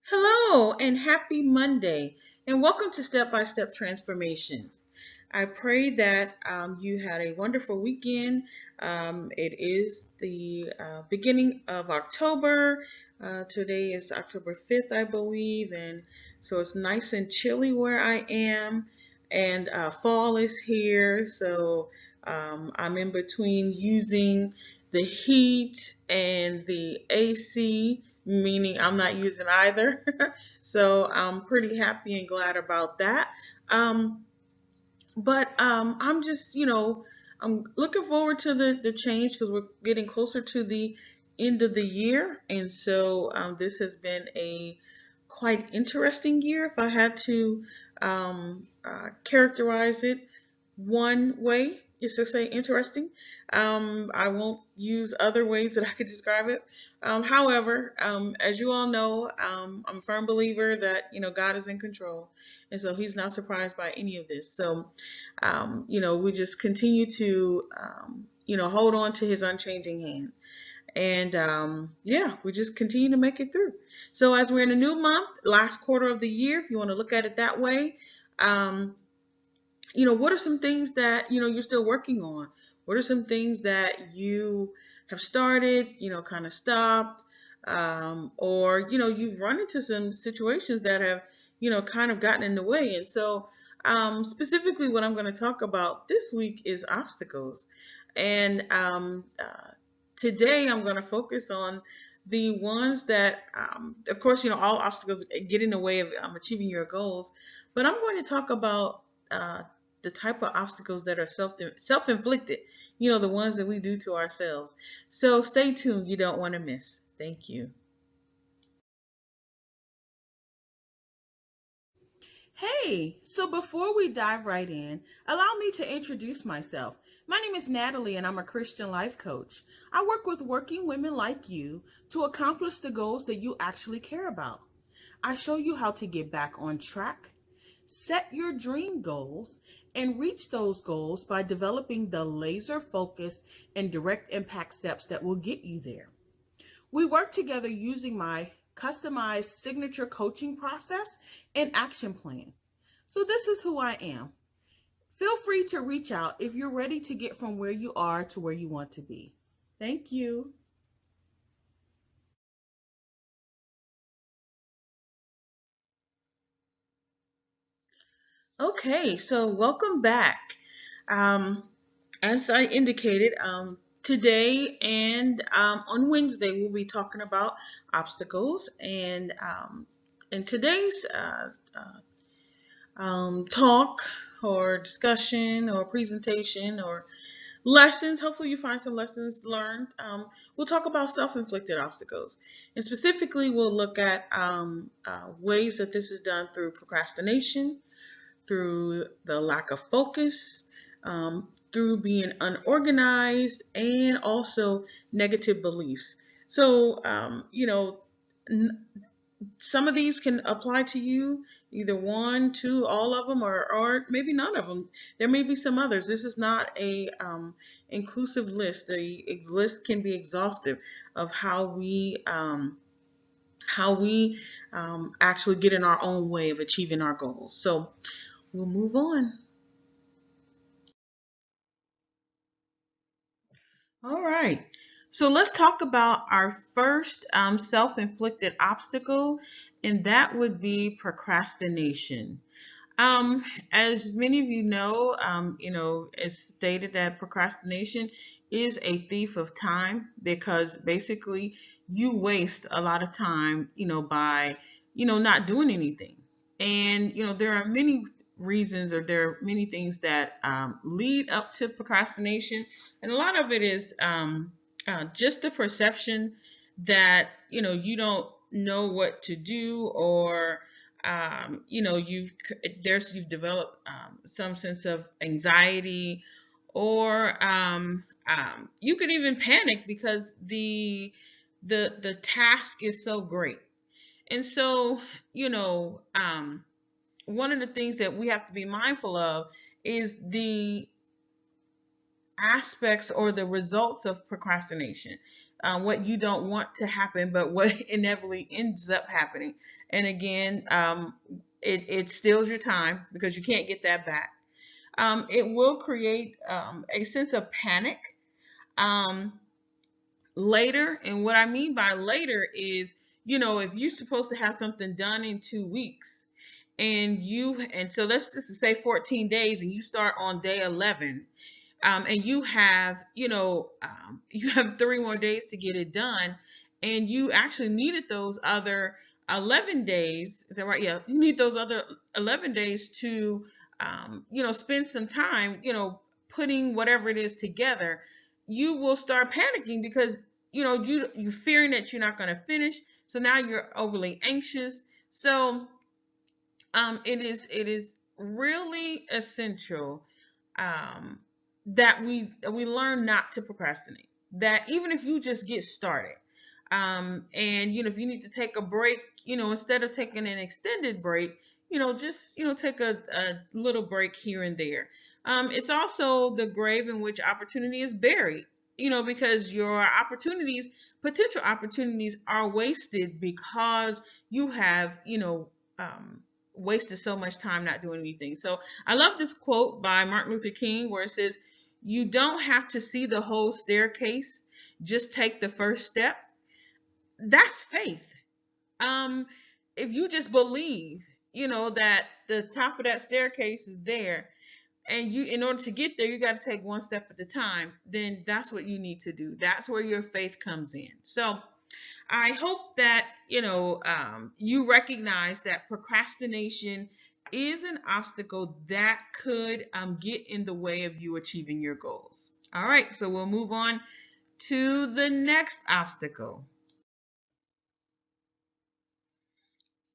Hello and happy Monday, and welcome to Step by Step Transformations. I pray that you had a wonderful weekend. It is the beginning of October. Today is October 5th, I believe, and so it's nice and chilly where I am, and fall is here. So I'm in between using the heat and the AC, meaning I'm not using either. So I'm pretty happy and glad about that. Um, but I'm just, I'm looking forward to the change because we're getting closer to the end of the year. And so this has been a quite interesting year if I had to characterize it one way is to say interesting. I won't use other ways that I could describe it. However, as you all know, I'm a firm believer that God is in control, and so He's not surprised by any of this. So, we just continue to hold on to His unchanging hand, and yeah, we just continue to make it through. So, as we're in a new month, last quarter of the year, if you want to look at it that way. Um, what are some things that, you're still working on? What are some things that you have started, kind of stopped, or, you've run into some situations that have, kind of gotten in the way. And so, specifically, what I'm going to talk about this week is obstacles. And today I'm going to focus on the ones that, of course, all obstacles get in the way of achieving your goals. But I'm going to talk about the type of obstacles that are self-inflicted, the ones that we do to ourselves. So stay tuned, you don't want to miss. Thank you. Hey, so before we dive right in, allow me to introduce myself. My name is Natalie, and I'm a Christian life coach. I work with working women like you to accomplish the goals that you actually care about. I show you how to get back on track, set your dream goals, and reach those goals by developing the laser focused and direct impact steps that will get you there. We work together using my customized signature coaching process and action plan. So, this is who I am. Feel free to reach out if you're ready to get from where you are to where you want to be. Thank you. Okay, so welcome back. Um, as I indicated, today and on Wednesday we'll be talking about obstacles, and in today's talk or discussion or presentation or lessons, hopefully you find some lessons learned. We'll talk about self-inflicted obstacles, and specifically we'll look at ways that this is done through procrastination, through the lack of focus, through being unorganized, and also negative beliefs. So, some of these can apply to you, either one, two, all of them, or maybe none of them. There may be some others. This is not a inclusive list. The list can be exhaustive of how we actually get in our own way of achieving our goals. So we'll move on. All right. So let's talk about our first self-inflicted obstacle, and that would be procrastination. Um, as many of it's stated that procrastination is a thief of time because basically you waste a lot of time, by, not doing anything. And, there are many reasons or there are many things that lead up to procrastination. And a lot of it is just the perception that, you don't know what to do, or you've developed some sense of anxiety, or you could even panic because the task is so great. And so, one of the things that we have to be mindful of is the aspects or the results of procrastination. what you don't want to happen, but what inevitably ends up happening. And again, it steals your time because you can't get that back. It will create a sense of panic um, later. And what I mean by later is, if you're supposed to have something done in 2 weeks, and so let's just say 14 days, and you start on day 11, and you have 3 more days to get it done, and you actually needed those other 11 days. Is that right? Yeah, you need those other 11 days to spend some time putting whatever it is together. You will start panicking because you fearing that you're not going to finish, so now you're overly anxious. So it is really essential um, that we learn not to procrastinate. That even if you just get started, and if you need to take a break, instead of taking an extended break, just take a little break here and there. It's also the grave in which opportunity is buried. Because your potential opportunities, are wasted because you have um, wasted so much time not doing anything. So I love this quote by Martin Luther King where it says, "You don't have to see the whole staircase, just take the first step." That's faith. Um, if you just believe, that the top of that staircase is there, and in order to get there, you got to take one step at a time, then that's what you need to do. That's where your faith comes in. So I hope that you recognize that procrastination is an obstacle that could get in the way of you achieving your goals. All right, so we'll move on to the next obstacle.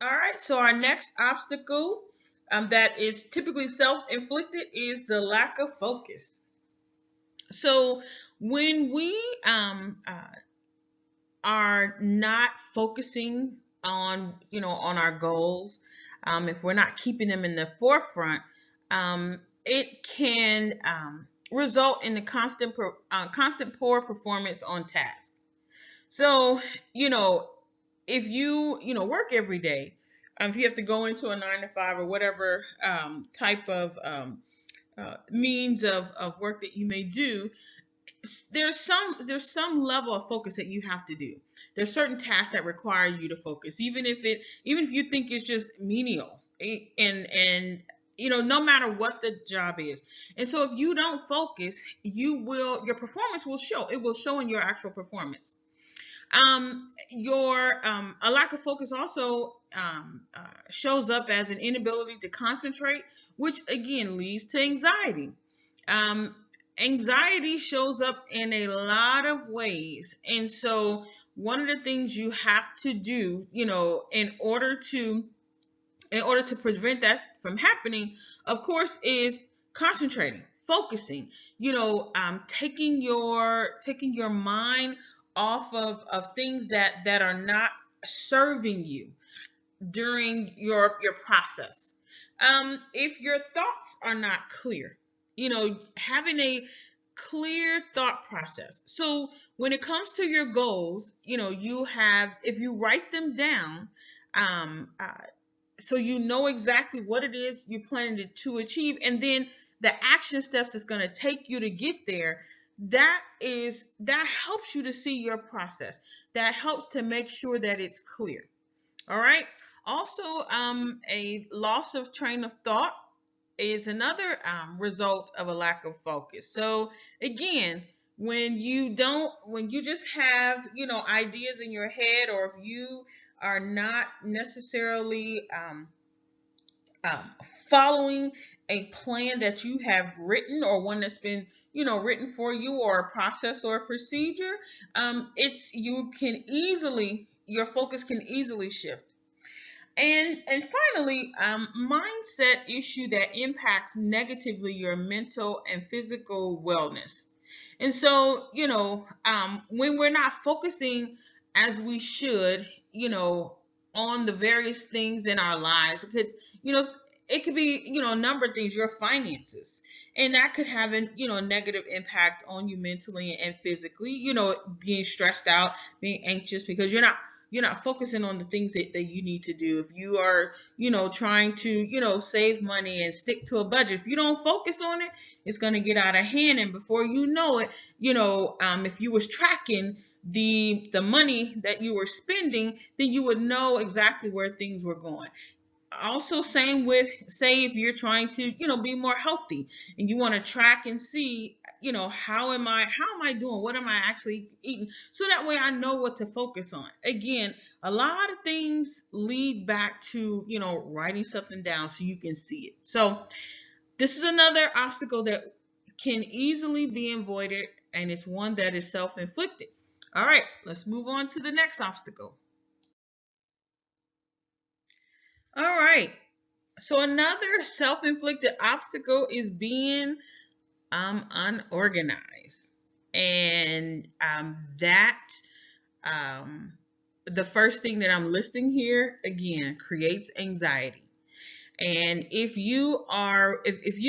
All right, so our next obstacle that is typically self-inflicted is the lack of focus. So when we are not focusing on our goals, if we're not keeping them in the forefront, it can result in the constant poor performance on task. So if you work every day, if you have to go into a 9 to 5 or whatever type of means of work that you may do, there's some level of focus that you have to do. There's certain tasks that require you to focus, even if you think it's just menial, and no matter what the job is. And so if you don't focus, your performance will show. It will show in your actual performance. Your A lack of focus also shows up as an inability to concentrate, which again leads to anxiety. Um, Anxiety shows up in a lot of ways, and so one of the things you have to do, in order to prevent that from happening, of course, is concentrating, focusing. Taking your mind off of things that are not serving you during your process. If your thoughts are not clear, having a clear thought process. So when it comes to your goals, if you write them down, um, so you know exactly what it is you planning to achieve, and then the action steps it's going to take you to get there. That helps you to see your process. That helps to make sure that it's clear. All right. Also, a loss of train of thought is another result of a lack of focus. So again, when you just have ideas in your head, or if you are not necessarily following a plan that you have written, or one that's been written for you, or a process or a procedure, your focus can easily shift. And finally, mindset issue that impacts negatively your mental and physical wellness. And so, when we're not focusing as we should, on the various things in our lives, it could, you know, it could be, a number of things, your finances. And that could have a, negative impact on you mentally and physically, being stressed out, being anxious because you're not focusing on the things that you need to do. If you are, trying to, save money and stick to a budget, if you don't focus on it, it's going to get out of hand. And before you know it, if you was tracking the money that you were spending, then you would know exactly where things were going. Also, same with, say, if you're trying to be more healthy and you want to track and see, how am I doing, what am I actually eating, so that way I know what to focus on. Again, a lot of things lead back to writing something down so you can see it. So this is another obstacle that can easily be avoided, and it's one that is self-inflicted. All right, let's move on to the next obstacle. All right. So another self-inflicted obstacle is being unorganized. And that the first thing that I'm listing here again creates anxiety. And if you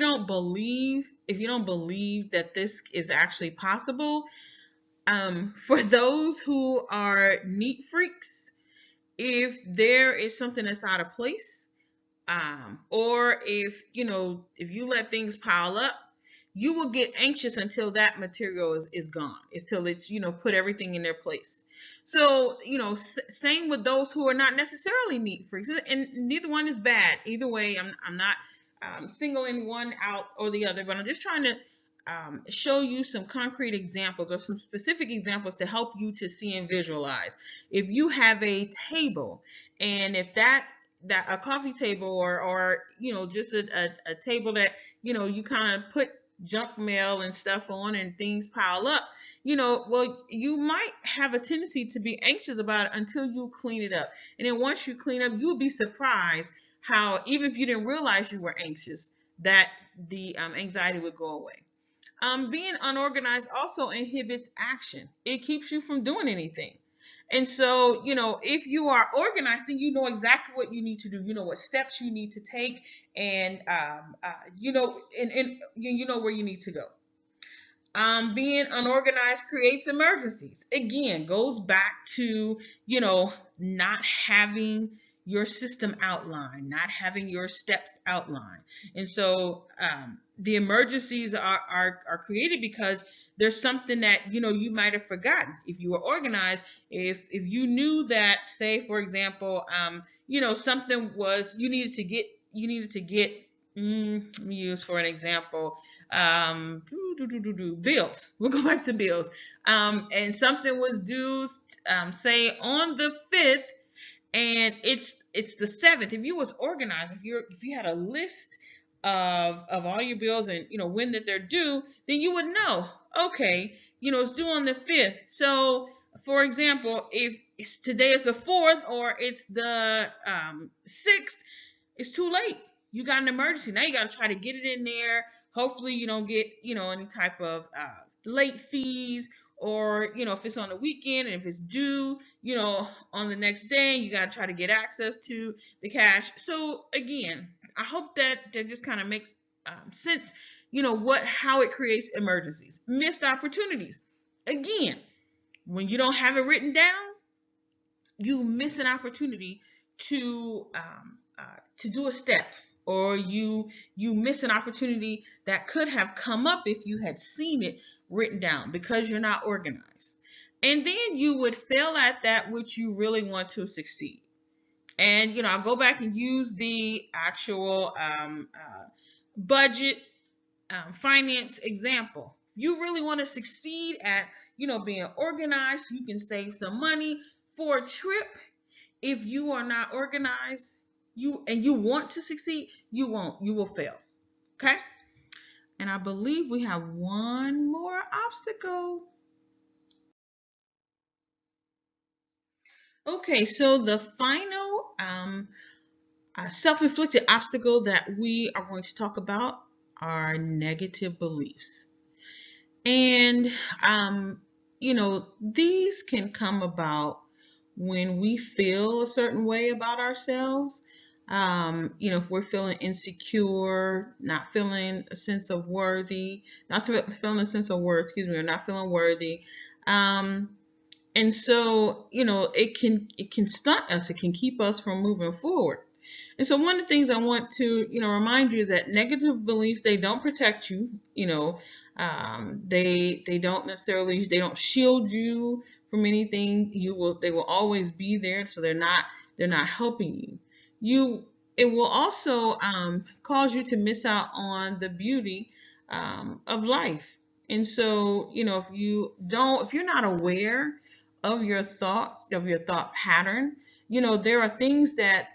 don't believe that this is actually possible, for those who are neat freaks, if there is something that's out of place, or if you let things pile up, you will get anxious until that material is gone. It's till it's put everything in their place. So same with those who are not necessarily neat freaks, and neither one is bad. Either way, I'm not singling one out or the other, but I'm just trying to show you some concrete examples or some specific examples to help you to see and visualize. If you have a table, and if that a coffee table, or just a table that you kind of put junk mail and stuff on and things pile up, well, you might have a tendency to be anxious about it until you clean it up. And then once you clean up, you'll be surprised how, even if you didn't realize you were anxious, that the anxiety would go away. Being unorganized also inhibits action. It keeps you from doing anything. And so, if you are organized, then you know exactly what you need to do. You know what steps you need to take, and and you know where you need to go. Being unorganized creates emergencies. Again, goes back to, not having your system outlined, not having your steps outlined. And so the emergencies are created because there's something that, you might have forgotten. If you were organized, if you knew that, say, for example, something was, you needed to get, let me use for an example, bills. We'll go back to bills. And something was due, say, on the 5th, and it's the 7th. If you was organized, if you had a list of all your bills, and when that they're due, then you would know, okay, it's due on the 5th. So for example, if today is the 4th or it's the 6th, it's too late. You got an emergency. Now you got to try to get it in there. Hopefully you don't get, any type of late fees, or, if it's on the weekend and if it's due, on the next day, you got to try to get access to the cash. So again, I hope that just kind of makes sense, how it creates emergencies. Missed opportunities. Again, when you don't have it written down, you miss an opportunity to do a step, or you miss an opportunity that could have come up if you had seen it written down, because you're not organized. And then you would fail at that which you really want to succeed. And I'll go back and use the actual budget finance example. You really want to succeed at being organized so you can save some money for a trip. If you are not organized, you want to succeed, you won't. You will fail. Okay? And I believe we have one more obstacle. Okay, so the final self-inflicted obstacle that we are going to talk about are negative beliefs. And these can come about when we feel a certain way about ourselves, If we're feeling insecure, not feeling a sense of worthy, not feeling a sense of worth, excuse me, or not feeling worthy. Um, and so, it can stunt us. It can keep us from moving forward. And so one of the things I want to, remind you is that negative beliefs, they don't protect you. They don't necessarily, they don't shield you from anything. They will always be there. So they're not helping you. It will also cause you to miss out on the beauty of life. And so, if you're not aware of your thoughts, of your thought pattern, there are things that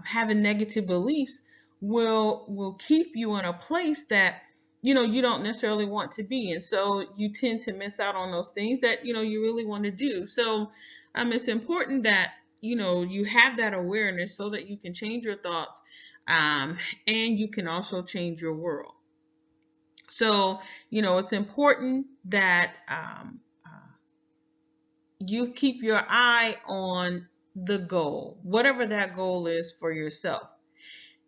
having negative beliefs will keep you in a place that you don't necessarily want to be, and so you tend to miss out on those things that you really want to do. So it's important that you have that awareness so that you can change your thoughts, and you can also change your world. So it's important that you keep your eye on the goal, whatever that goal is for yourself.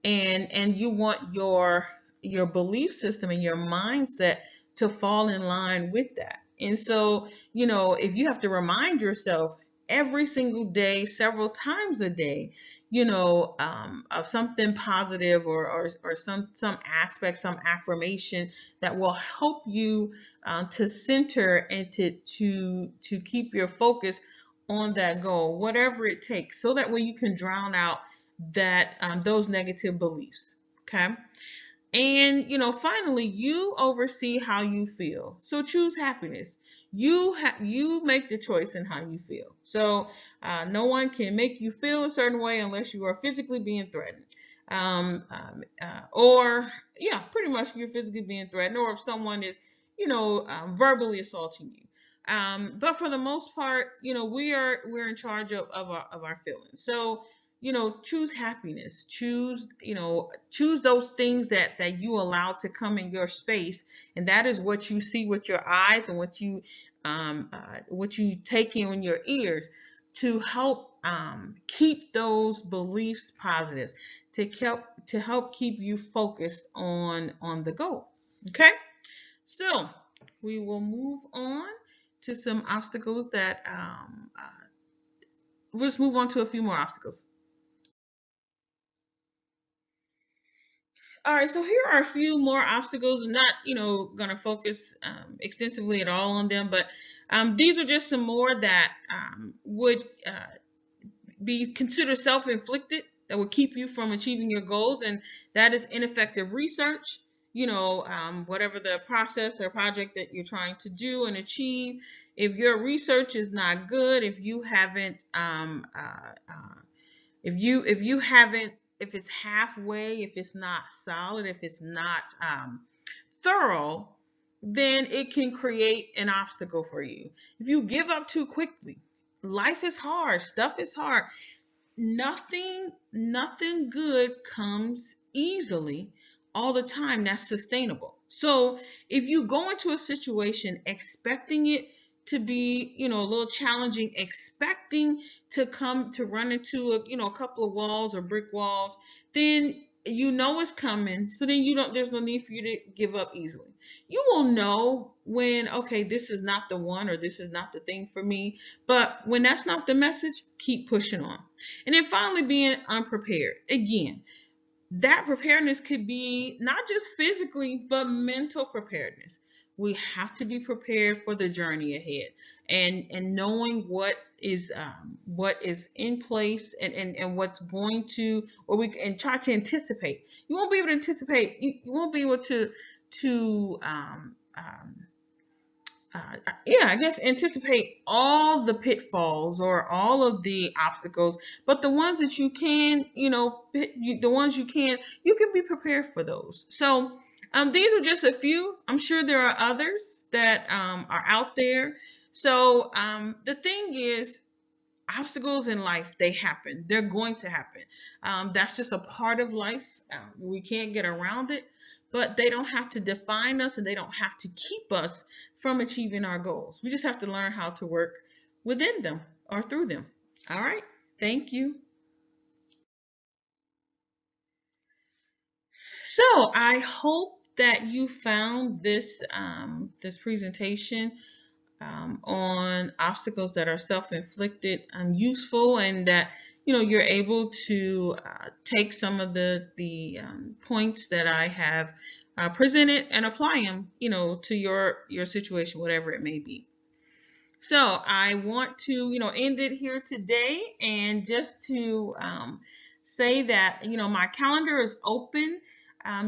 And you want your belief system and your mindset to fall in line with that. And so, if you have to remind yourself every single day, several times a day, of something positive, or some aspect, some affirmation that will help you to center and to keep your focus on that goal, whatever it takes, so that way you can drown out that those negative beliefs. Okay. And finally, you oversee how you feel. So choose happiness. You make the choice in how you feel. So no one can make you feel a certain way unless you are physically being threatened. Or yeah, pretty much you're physically being threatened, or if someone is verbally assaulting you. But for the most part, we're in charge of our feelings. So choose happiness, choose those things that you allow to come in your space, and that is what you see with your eyes, and what you take in with your ears, to help keep those beliefs positive, to help keep you focused on the goal. Okay, so we will move on to some obstacles that we'll just move on to a few more obstacles. All right, so here are a few more obstacles. I'm not, going to focus extensively at all on them, but these are just some more that would be considered self-inflicted, that would keep you from achieving your goals, and that is ineffective research. Whatever the process or project that you're trying to do and achieve, if your research is not good, if it's halfway, if it's not solid, if it's not thorough, then it can create an obstacle for you. If you give up too quickly, life is hard, stuff is hard. Nothing good comes easily all the time that's sustainable. So if you go into a situation expecting it to be, a little challenging, expecting to run into a couple of walls or brick walls, then it's coming. So then there's no need for you to give up easily. You will know when, okay, this is not the one, or this is not the thing for me. But when that's not the message, keep pushing on. And then finally, being unprepared. Again, that preparedness could be not just physically, but mental preparedness. We have to be prepared for the journey ahead, and knowing what is in place, and what's going to, or we and try to anticipate. You won't be able to anticipate. You won't be able to yeah, I guess anticipate all the pitfalls or all of the obstacles, but the ones that you can, the ones you can be prepared for those. So these are just a few. I'm sure there are others that are out there. So the thing is, obstacles in life, they happen, they're going to happen. That's just a part of life. We can't get around it, but they don't have to define us, and they don't have to keep us from achieving our goals. We just have to learn how to work within them or through them. All right, thank you. So I hope that you found this presentation on obstacles that are self-inflicted useful, and that you're able to take some of the points that I have presented and apply them to your situation, whatever it may be. So I want to, end it here today, and just to say that, my calendar is open.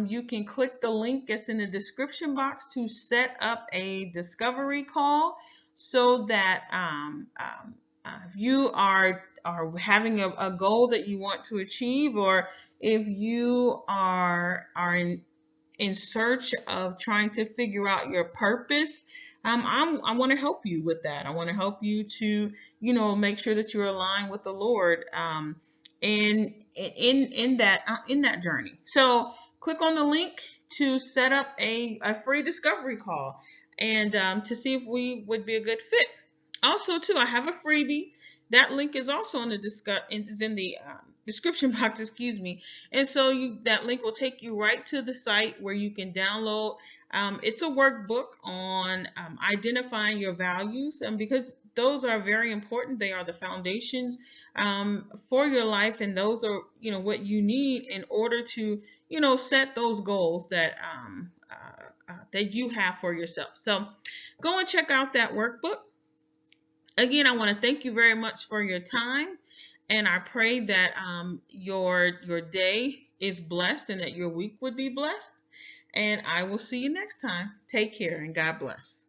You can click the link that's in the description box to set up a discovery call, so that if you are having a goal that you want to achieve, or if you are in search of trying to figure out your purpose, I want to help you with that. I want to help you to, make sure that you're aligned with the Lord, and in that journey. So click on the link to set up a free discovery call, and to see if we would be a good fit. Also, too, I have a freebie. That link is also in the description box, excuse me. And so that link will take you right to the site where you can download. It's a workbook on identifying your values, because those are very important. They are the foundations for your life, and those are what you need in order to set those goals that you have for yourself. So go and check out that workbook. Again, I want to thank you very much for your time, and I pray that your day is blessed, and that your week would be blessed. And I will see you next time. Take care, and God bless.